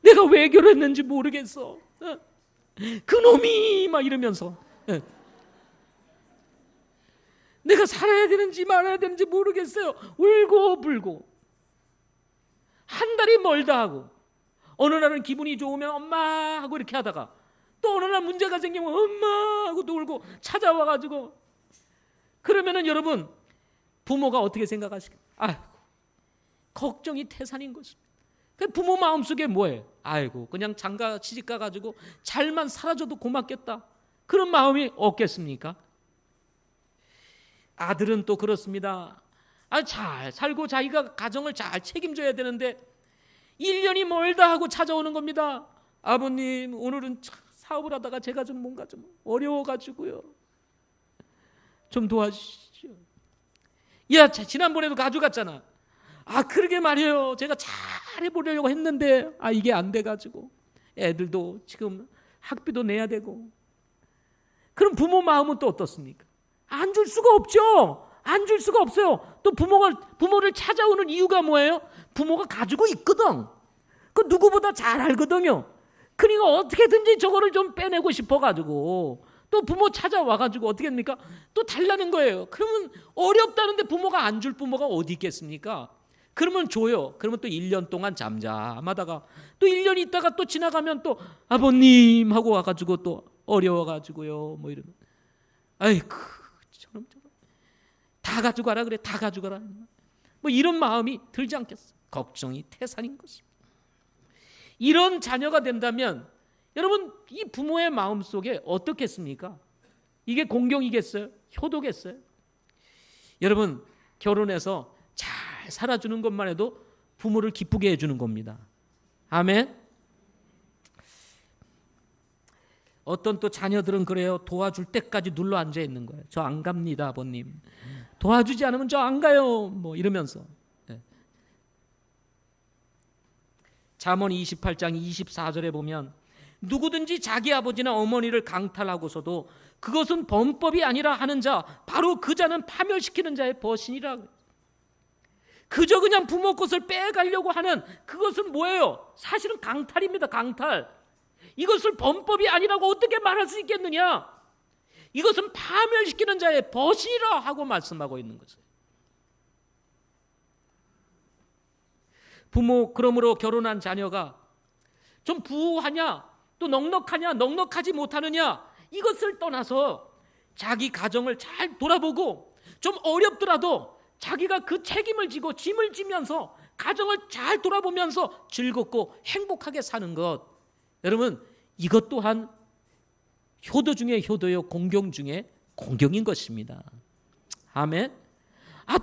내가 왜 결혼했는지 모르겠어. 그놈이 막 이러면서 내가 살아야 되는지 말아야 되는지 모르겠어요. 울고 불고 한 달이 멀다 하고 어느 날은 기분이 좋으면 엄마 하고 이렇게 하다가 또 어느 날 문제가 생기면 엄마 하고 또 울고 찾아와가지고 그러면은 여러분 부모가 어떻게 생각하실까요? 아이고 걱정이 태산인 것입니다. 부모 마음속에 뭐예요? 아이고 그냥 장가 시집 가가지고 잘만 살아줘도 고맙겠다 그런 마음이 없겠습니까? 아들은 또 그렇습니다. 잘 살고 자기가 가정을 잘 책임져야 되는데 1년이 멀다 하고 찾아오는 겁니다. 아버님 오늘은 사업을 하다가 제가 좀 뭔가 좀 어려워가지고요. 좀 도와주시죠. 야 지난번에도 가져갔잖아. 그러게 말이에요. 제가 잘 해보려고 했는데 이게 안 돼가지고 애들도 지금 학비도 내야 되고. 그럼 부모 마음은 또 어떻습니까? 안 줄 수가 없죠. 안 줄 수가 없어요. 또 부모를 찾아오는 이유가 뭐예요? 부모가 가지고 있거든. 그 누구보다 잘 알거든요. 그러니까 어떻게든지 저거를 좀 빼내고 싶어가지고 또 부모 찾아와가지고 어떻게 합니까? 또 달라는 거예요. 그러면 어렵다는데 부모가 안 줄 부모가 어디 있겠습니까? 그러면 줘요. 그러면 또 1년 동안 잠잠하다가 또 1년 있다가 또 지나가면 또 아버님 하고 와가지고 또 어려워가지고요. 뭐 이러면 아이고 저놈 다 가져가라 그래. 다 가져가라. 뭐 이런 마음이 들지 않겠어. 걱정이 태산인 것입니다. 이런 자녀가 된다면 여러분 이 부모의 마음 속에 어떻겠습니까? 이게 공경이겠어요? 효도겠어요? 여러분 결혼해서 잘 살아주는 것만 해도 부모를 기쁘게 해주는 겁니다. 아멘. 어떤 또 자녀들은 그래요. 도와줄 때까지 눌러 앉아 있는 거예요. 저 안 갑니다 아버님. 도와주지 않으면 저 안 가요. 뭐 이러면서. 잠언 28장 24절에 보면 누구든지 자기 아버지나 어머니를 강탈하고서도 그것은 범법이 아니라 하는 자 바로 그 자는 파멸시키는 자의 벗이니라. 그저 그냥 부모 것을 빼가려고 하는 그것은 뭐예요? 사실은 강탈입니다. 강탈. 이것을 범법이 아니라고 어떻게 말할 수 있겠느냐? 이것은 파멸시키는 자의 벗이라 하고 말씀하고 있는 거죠. 부모 그러므로 결혼한 자녀가 좀 부유하냐 또 넉넉하냐 넉넉하지 못하느냐 이것을 떠나서 자기 가정을 잘 돌아보고 좀 어렵더라도 자기가 그 책임을 지고 짐을 지면서 가정을 잘 돌아보면서 즐겁고 행복하게 사는 것, 여러분 이것 또한 효도 중에 효도요 공경 중에 공경인 것입니다. 아멘.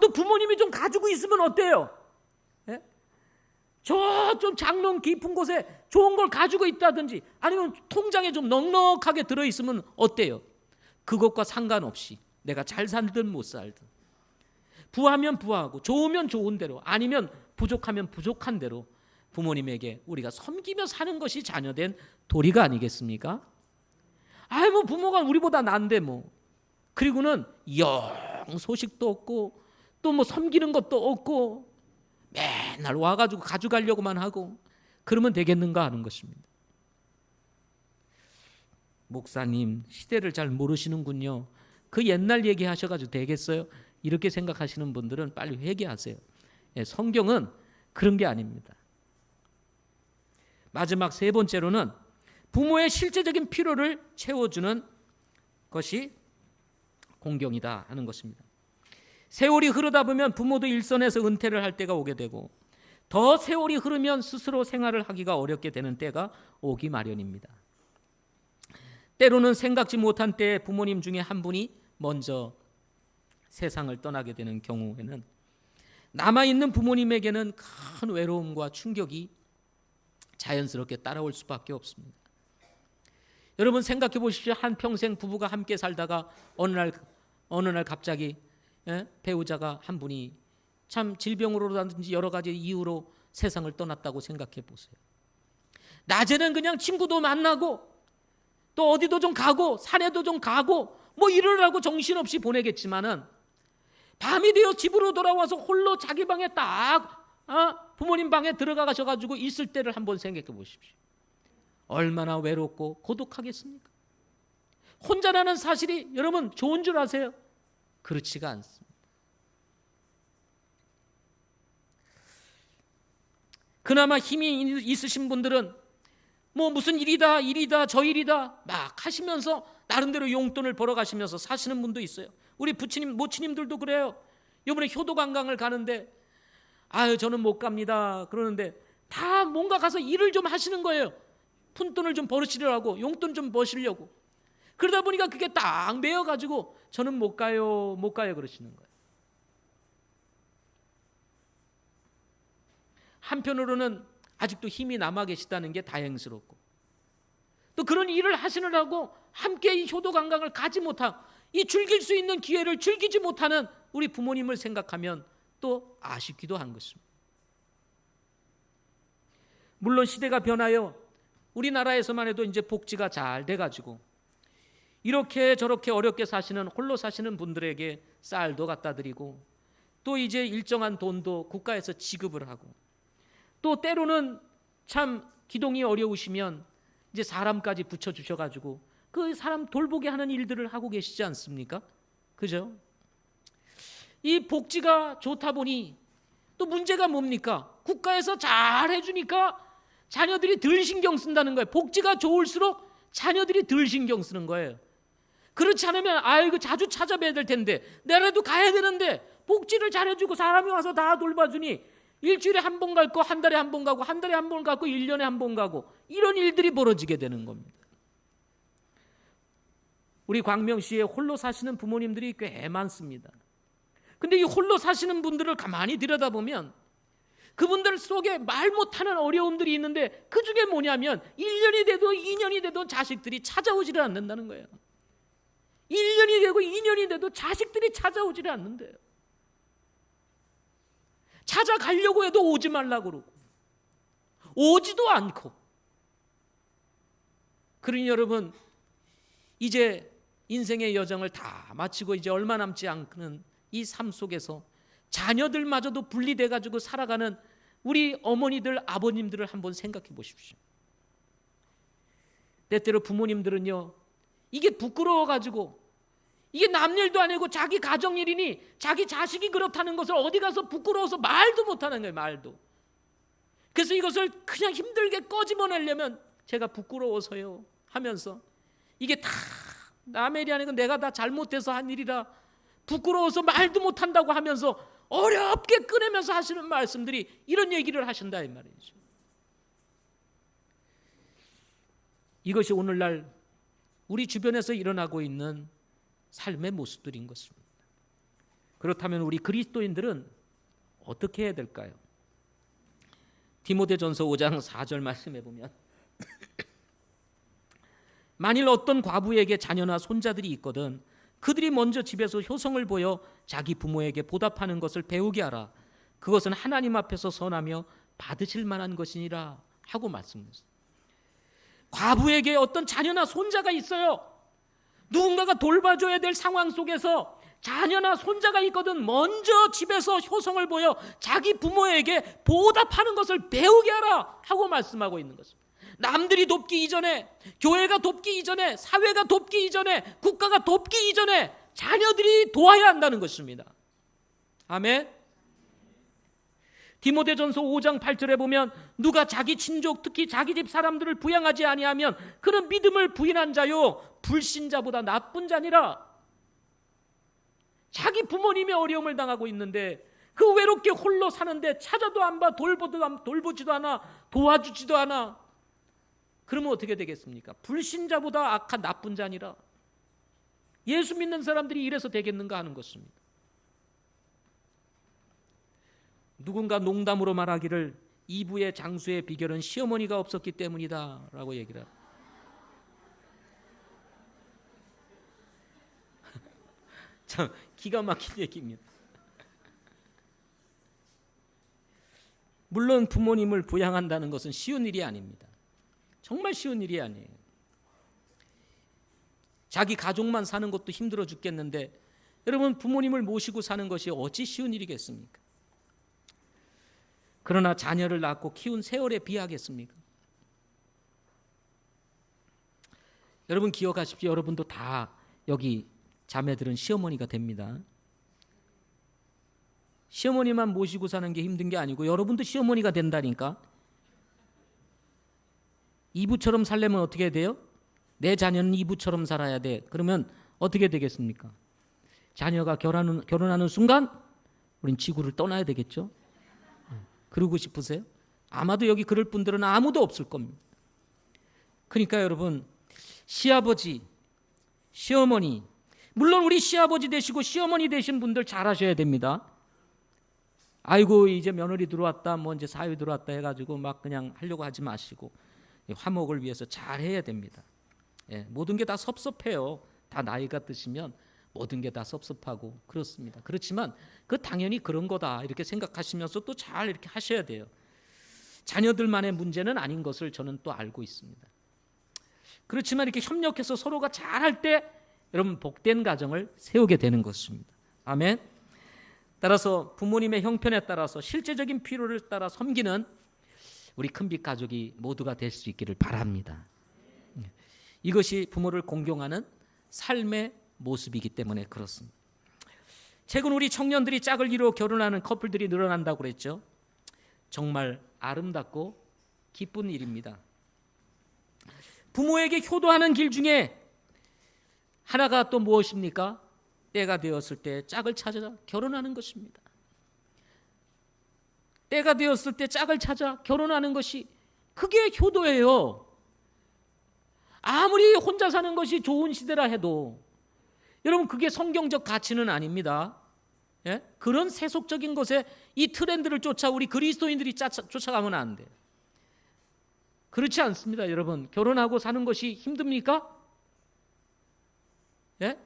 또 부모님이 좀 가지고 있으면 어때요? 저 좀 장롱 깊은 곳에 좋은 걸 가지고 있다든지 아니면 통장에 좀 넉넉하게 들어있으면 어때요? 그것과 상관없이 내가 잘 살든 못 살든 부하면 부하고 좋으면 좋은 대로 아니면 부족하면 부족한 대로 부모님에게 우리가 섬기며 사는 것이 자녀된 도리가 아니겠습니까? 아이 뭐 부모가 우리보다 난데 뭐. 그리고는 영 소식도 없고 또 뭐 섬기는 것도 없고 맨날 와가지고 가져가려고만 하고 그러면 되겠는가 하는 것입니다. 목사님 시대를 잘 모르시는군요. 그 옛날 얘기하셔가지고 되겠어요? 이렇게 생각하시는 분들은 빨리 회개하세요. 성경은 그런 게 아닙니다. 마지막 세 번째로는 부모의 실제적인 필요를 채워주는 것이 공경이다 하는 것입니다. 세월이 흐르다 보면 부모도 일선에서 은퇴를 할 때가 오게 되고 더 세월이 흐르면 스스로 생활을 하기가 어렵게 되는 때가 오기 마련입니다. 때로는 생각지 못한 때에 부모님 중에 한 분이 먼저 세상을 떠나게 되는 경우에는 남아있는 부모님에게는 큰 외로움과 충격이 자연스럽게 따라올 수밖에 없습니다. 여러분 생각해 보십시오. 한평생 부부가 함께 살다가 어느 날 갑자기 배우자가 한 분이 참 질병으로라든지 여러 가지 이유로 세상을 떠났다고 생각해 보세요. 낮에는 그냥 친구도 만나고 또 어디도 좀 가고 산에도 좀 가고 뭐 이러라고 정신없이 보내겠지만은 밤이 되어 집으로 돌아와서 홀로 자기 방에 딱 부모님 방에 들어가 가셔가지고 있을 때를 한번 생각해 보십시오. 얼마나 외롭고 고독하겠습니까? 혼자라는 사실이 여러분 좋은 줄 아세요? 그렇지가 않습니다. 그나마 힘이 있으신 분들은 뭐 무슨 일이다 저 일이다 막 하시면서 나름대로 용돈을 벌어 가시면서 사시는 분도 있어요. 우리 부치님 모치님들도 그래요. 이번에 효도관광을 가는데 아유 저는 못 갑니다 그러는데 다 뭔가 가서 일을 좀 하시는 거예요. 푼돈을 좀 벌으시려고 용돈 좀 버시려고. 그러다 보니까 그게 딱 매여가지고 저는 못 가요 그러시는 거예요. 한편으로는 아직도 힘이 남아 계시다는 게 다행스럽고 또 그런 일을 하시느라고 함께 이 효도관광을 가지 못한 이 즐길 수 있는 기회를 즐기지 못하는 우리 부모님을 생각하면 또 아쉽기도 한 것입니다. 물론 시대가 변하여 우리나라에서만 해도 이제 복지가 잘 돼가지고 이렇게 저렇게 어렵게 사시는 홀로 사시는 분들에게 쌀도 갖다 드리고 또 이제 일정한 돈도 국가에서 지급을 하고 또 때로는 참 기동이 어려우시면 이제 사람까지 붙여주셔가지고 그 사람 돌보게 하는 일들을 하고 계시지 않습니까? 그죠? 이 복지가 좋다 보니 또 문제가 뭡니까? 국가에서 잘 해주니까 자녀들이 덜 신경 쓴다는 거예요. 복지가 좋을수록 자녀들이 덜 신경 쓰는 거예요. 그렇지 않으면 아이고 자주 찾아뵈야 될 텐데 내라도 가야 되는데 복지를 잘해주고 사람이 와서 다 돌봐주니 일주일에 한 번 갈 거 한 달에 한 번 가고 한 달에 한 번 가고 1년에 한 번 가고 이런 일들이 벌어지게 되는 겁니다. 우리 광명시에 홀로 사시는 부모님들이 꽤 많습니다. 근데 이 홀로 사시는 분들을 가만히 들여다보면 그분들 속에 말 못하는 어려움들이 있는데 그 중에 뭐냐면 1년이 돼도 2년이 돼도 자식들이 찾아오지를 않는다는 거예요. 1년이 되고 2년이 돼도 자식들이 찾아오지를 않는데요. 찾아가려고 해도 오지 말라고 그러고 오지도 않고. 그러니 여러분 이제 인생의 여정을 다 마치고 이제 얼마 남지 않는 이 삶 속에서 자녀들마저도 분리돼 가지고 살아가는 우리 어머니들 아버님들을 한번 생각해 보십시오. 때때로 부모님들은요 이게 부끄러워 가지고 이게 남 일도 아니고 자기 가정 일이니 자기 자식이 그렇다는 것을 어디 가서 부끄러워서 말도 못하는 거예요. 말도. 그래서 이것을 그냥 힘들게 꺼집어내려면 제가 부끄러워서요 하면서 이게 다 남의 일이 아니고 내가 다 잘못해서 한 일이라 부끄러워서 말도 못한다고 하면서 어렵게 꺼내면서 하시는 말씀들이 이런 얘기를 하신다 이 말이죠. 이것이 오늘날 우리 주변에서 일어나고 있는 삶의 모습들인 것입니다. 그렇다면 우리 그리스도인들은 어떻게 해야 될까요? 디모데전서 5장 4절 말씀해 보면 만일 어떤 과부에게 자녀나 손자들이 있거든 그들이 먼저 집에서 효성을 보여 자기 부모에게 보답하는 것을 배우게 하라. 그것은 하나님 앞에서 선하며 받으실 만한 것이니라 하고 말씀했어요. 과부에게 어떤 자녀나 손자가 있어요. 누군가가 돌봐줘야 될 상황 속에서 자녀나 손자가 있거든 먼저 집에서 효성을 보여 자기 부모에게 보답하는 것을 배우게 하라 하고 말씀하고 있는 것입니다. 남들이 돕기 이전에, 교회가 돕기 이전에, 사회가 돕기 이전에, 국가가 돕기 이전에 자녀들이 도와야 한다는 것입니다. 아멘. 디모데전서 5장 8절에 보면 누가 자기 친족 특히 자기 집 사람들을 부양하지 아니하면 그는 믿음을 부인한 자요 불신자보다 나쁜 자니라. 자기 부모님이 어려움을 당하고 있는데 그 외롭게 홀로 사는데 찾아도 안 봐, 돌보지도 않아, 도와주지도 않아. 그러면 어떻게 되겠습니까? 불신자보다 악한 나쁜 자니라. 예수 믿는 사람들이 이래서 되겠는가 하는 것입니다. 누군가 농담으로 말하기를 이부의 장수의 비결은 시어머니가 없었기 때문이다 라고 얘기를 합니다. 참 기가 막힌 얘기입니다. 물론 부모님을 부양한다는 것은 쉬운 일이 아닙니다. 정말 쉬운 일이 아니에요. 자기 가족만 사는 것도 힘들어 죽겠는데 여러분 부모님을 모시고 사는 것이 어찌 쉬운 일이겠습니까? 그러나 자녀를 낳고 키운 세월에 비하겠습니까? 여러분 기억하십시오. 여러분도 다 여기 자매들은 시어머니가 됩니다. 시어머니만 모시고 사는 게 힘든 게 아니고 여러분도 시어머니가 된다니까. 이부처럼 살려면 어떻게 돼요? 내 자녀는 이부처럼 살아야 돼. 그러면 어떻게 되겠습니까? 자녀가 결혼하는 순간 우린 지구를 떠나야 되겠죠? 그러고 싶으세요? 아마도 여기 그럴 분들은 아무도 없을 겁니다. 그러니까 여러분 시아버지, 시어머니 물론 우리 시아버지 되시고 시어머니 되신 분들 잘하셔야 됩니다. 아이고 이제 며느리 들어왔다 뭐 이제 사위 들어왔다 해가지고 막 그냥 하려고 하지 마시고 화목을 위해서 잘해야 됩니다. 예, 모든 게 다 섭섭해요. 다 나이가 드시면 모든 게 다 섭섭하고 그렇습니다. 그렇지만 그 당연히 그런 거다 이렇게 생각하시면서 또 잘 이렇게 하셔야 돼요. 자녀들만의 문제는 아닌 것을 저는 또 알고 있습니다. 그렇지만 이렇게 협력해서 서로가 잘할 때 여러분 복된 가정을 세우게 되는 것입니다. 아멘. 따라서 부모님의 형편에 따라서 실제적인 필요를 따라 섬기는 우리 큰빛 가족이 모두가 될 수 있기를 바랍니다. 이것이 부모를 공경하는 삶의 모습이기 때문에 그렇습니다. 최근 우리 청년들이 짝을 이루어 결혼하는 커플들이 늘어난다고 그랬죠. 정말 아름답고 기쁜 일입니다. 부모에게 효도하는 길 중에 하나가 또 무엇입니까? 때가 되었을 때 짝을 찾아 결혼하는 것입니다. 때가 되었을 때 짝을 찾아 결혼하는 것이 그게 효도예요. 아무리 혼자 사는 것이 좋은 시대라 해도 여러분 그게 성경적 가치는 아닙니다. 예? 그런 세속적인 것에 이 트렌드를 쫓아 우리 그리스도인들이 쫓아가면 안 돼요. 그렇지 않습니다. 여러분 결혼하고 사는 것이 힘듭니까? 예?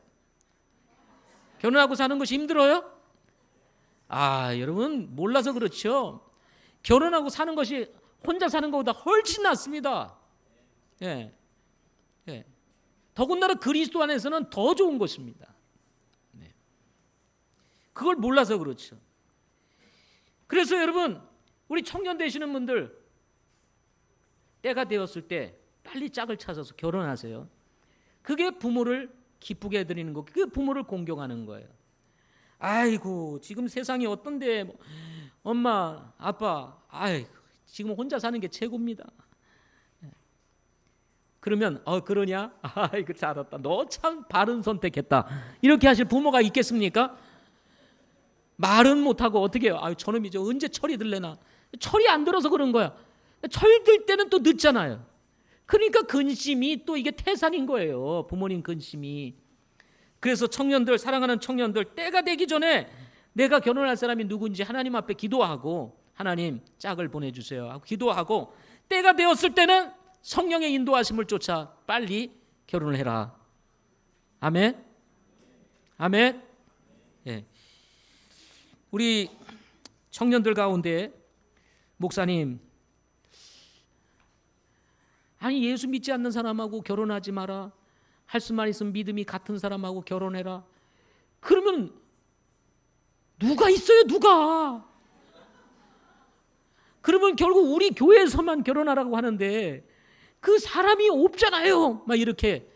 결혼하고 사는 것이 힘들어요? 여러분 몰라서 그렇죠. 결혼하고 사는 것이 혼자 사는 것보다 훨씬 낫습니다. 예. 예. 더군다나 그리스도 안에서는 더 좋은 것입니다. 네. 그걸 몰라서 그렇죠. 그래서 여러분 우리 청년 되시는 분들 때가 되었을 때 빨리 짝을 찾아서 결혼하세요. 그게 부모를 기쁘게 해드리는 거, 그게 부모를 공경하는 거예요. 아이고 지금 세상이 어떤데 엄마 아빠 지금 혼자 사는 게 최고입니다. 그러면 그러냐? 아이고 잘했다. 너 참 바른 선택했다. 이렇게 하실 부모가 있겠습니까? 말은 못하고 어떻게 해요? 저놈 이제 언제 철이 들래나? 철이 안 들어서 그런 거야. 철 들 때는 또 늦잖아요. 그러니까 근심이 또 이게 태산인 거예요. 부모님 근심이. 그래서 청년들, 사랑하는 청년들, 때가 되기 전에 내가 결혼할 사람이 누군지 하나님 앞에 기도하고 하나님 짝을 보내주세요 하고 기도하고 때가 되었을 때는 성령의 인도하심을 쫓아 빨리 결혼을 해라. 아멘. 아멘. 예. 우리 청년들 가운데 목사님, 아니 예수 믿지 않는 사람하고 결혼하지 마라. 할 수만 있으면 믿음이 같은 사람하고 결혼해라. 그러면 누가 있어요? 누가? 그러면 결국 우리 교회에서만 결혼하라고 하는데 그 사람이 없잖아요. 막 이렇게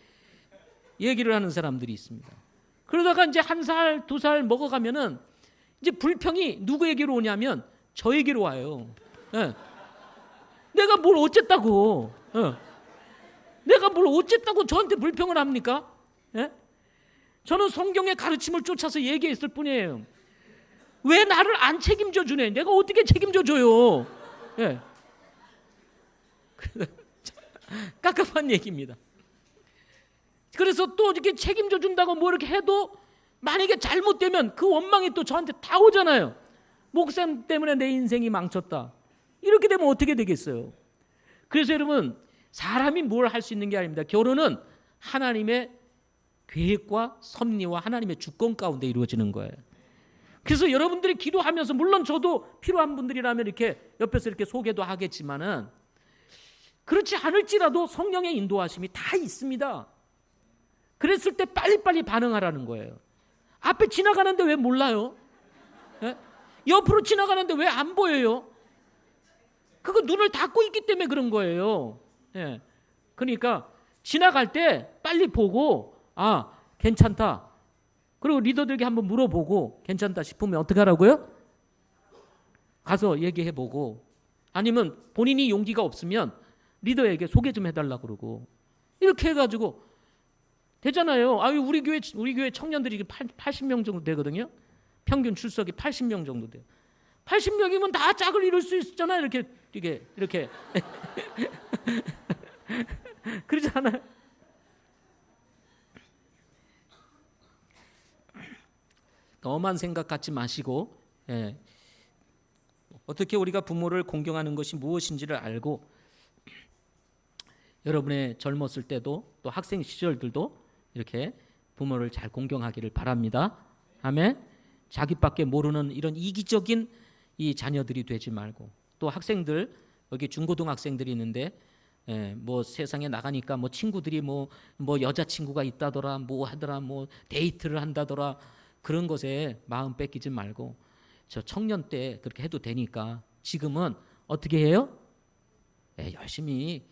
얘기를 하는 사람들이 있습니다. 그러다가 이제 1살, 2살 먹어가면은 이제 불평이 누구에게로 오냐면 저에게로 와요. 예. 내가 뭘 어쨌다고? 내가 뭘 어쨌다고 저한테 불평을 합니까? 예? 저는 성경의 가르침을 쫓아서 얘기했을 뿐이에요. 왜 나를 안 책임져 주네? 내가 어떻게 책임져 줘요? 예. 깝깝한 얘기입니다. 그래서 또 이렇게 책임져 준다고 뭐 이렇게 해도 만약에 잘못되면 그 원망이 또 저한테 다 오잖아요. 목사님 때문에 내 인생이 망쳤다. 이렇게 되면 어떻게 되겠어요? 그래서 여러분, 사람이 뭘 할 수 있는 게 아닙니다. 결혼은 하나님의 계획과 섭리와 하나님의 주권 가운데 이루어지는 거예요. 그래서 여러분들이 기도하면서, 물론 저도 필요한 분들이라면 이렇게 옆에서 이렇게 소개도 하겠지만은, 그렇지 않을지라도 성령의 인도하심이 다 있습니다. 그랬을 때 빨리빨리 반응하라는 거예요. 앞에 지나가는데 왜 몰라요? 예? 옆으로 지나가는데 왜 안 보여요? 그거 눈을 닫고 있기 때문에 그런 거예요. 예. 그러니까 지나갈 때 빨리 보고, 아, 괜찮다. 그리고 리더들에게 한번 물어보고 괜찮다 싶으면 어떻게 하라고요? 가서 얘기해보고, 아니면 본인이 용기가 없으면 리더에게 소개 좀 해달라고 그러고, 이렇게 해가지고 되잖아요. 아유, 우리 교회 청년들이 80명 정도 되거든요. 평균 출석이 80명 정도 돼요. 80명이면 다 짝을 이룰 수 있잖아요. 이렇게 그러지 않아요? 너만 생각 갖지 마시고, 예. 어떻게 우리가 부모를 공경하는 것이 무엇인지를 알고, 여러분의 젊었을 때도 또 학생 시절들도 이렇게 부모를 잘 공경하기를 바랍니다. 아멘. 자기밖에 모르는 이런 이기적인 이 자녀들이 되지 말고, 또 학생들, 여기 중고등학생들이 있는데, 뭐 세상에 나가니까 뭐 친구들이 뭐 여자친구가 있다더라, 뭐 하더라, 뭐 데이트를 한다더라, 그런 것에 마음 뺏기지 말고, 저 청년 때 그렇게 해도 되니까 지금은 어떻게 해요? 열심히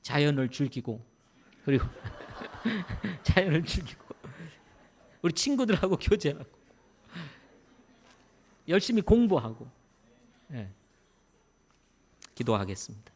자연을 즐기고, 그리고 자연을 즐기고 우리 친구들하고 교제하고 열심히 공부하고, 기도하겠습니다.